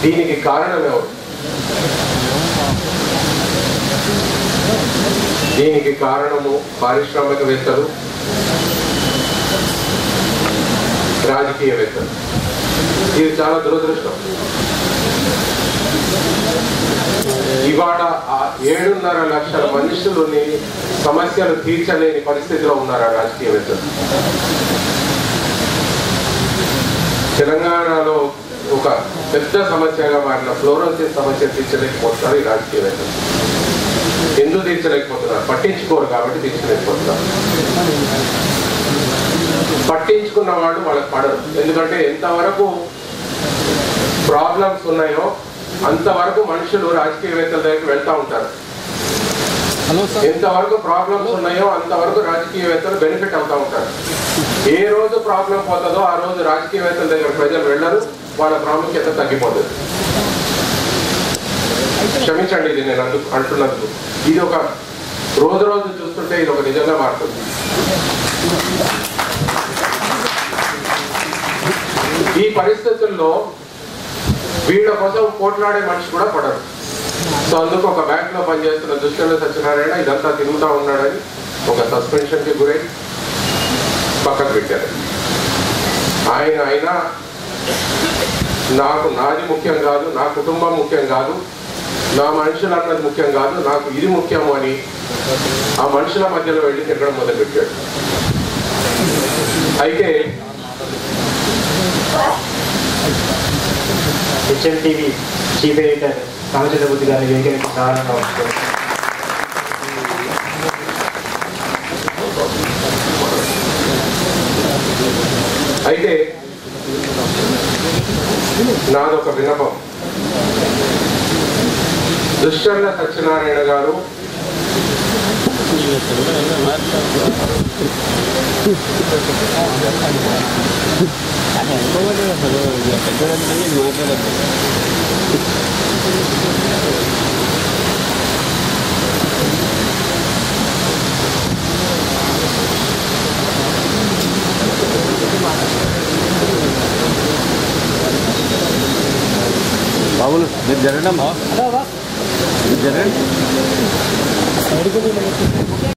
దీనికి కారణం ఎవరు? దీనికి కారణము పారిశ్రామికవేత్తలు, రాజకీయవేత్తలు. ఇది చాలా దురదృష్టం. ఇవాళ 7.5 లక్షల మనుషులని సమస్యలు తీర్చలేని పరిస్థితిలో ఉన్నారు ఆ రాజకీయవేత్తలు. తెలంగాణలో ఒక పెద్ద సమస్యగా మారిన ఫ్లోరోసిస్ సమస్య తీర్చలేకపోతున్నారు ఈ రాజకీయవేత్తలు. ఎందుకు తీర్చలేకపోతున్నారు? పట్టించుకోరు కాబట్టి తీర్చలేకపోతున్నారు. పట్టించుకున్న వాళ్ళు వాళ్ళకి పడరు. ఎందుకంటే ఎంతవరకు ప్రాబ్లమ్స్ ఉన్నాయో అంతవరకు మనుషులు రాజకీయవేత్తల దగ్గరికి వెళ్తూ ఉంటారు. ఎంతవరకు ప్రాబ్లమ్స్ ఉన్నాయో అంతవరకు రాజకీయవేత్తలు బెనిఫిట్ అవుతూ ఉంటారు. ఏ రోజు ప్రాబ్లం పోతుందో ఆ రోజు రాజకీయవేత్తల దగ్గర ప్రజలు వెళ్ళరు, వాళ్ళ ప్రాముఖ్యత తగ్గిపోతుంది. క్షమించండి ఇది నేను అంటున్నందుకు. ఇది ఒక రోజు రోజు చూస్తుంటే ఇది ఒక నిజంగా మారుతుంది. ఈ పరిస్థితుల్లో వీళ్ళ కోసం పోట్లాడే మనిషి కూడా పడరు. సో అందుకు ఒక బ్యాంక్ లో పనిచేస్తున్న దుష్యంత సత్యనారాయణ ఇదంతా తిరుగుతూ ఉన్నాడని ఒక సస్పెన్షన్ కి గురై పక్కకు పెట్టారు. అయినా నాది ముఖ్యం కాదు, నా కుటుంబం ముఖ్యం కాదు, నా మనుషులు అన్నది ముఖ్యం కాదు, నాకు ఇది ముఖ్యము అని ఆ మనుషుల మధ్యలో వెళ్ళి తిరగడం మొదలుపెట్టాడు. అయితే హెచ్ఎంటీవీ చీఫ్ ఎడిటర్ రామచంద్రబుద్ధి గారి వేదికకి సాధారణంగా వస్తుంది. అయితే నాదొక విన్నపం. దుష్యంత సత్యనారాయణ గారు బాబులు మీరు జరగండి, మీరు జరగండి.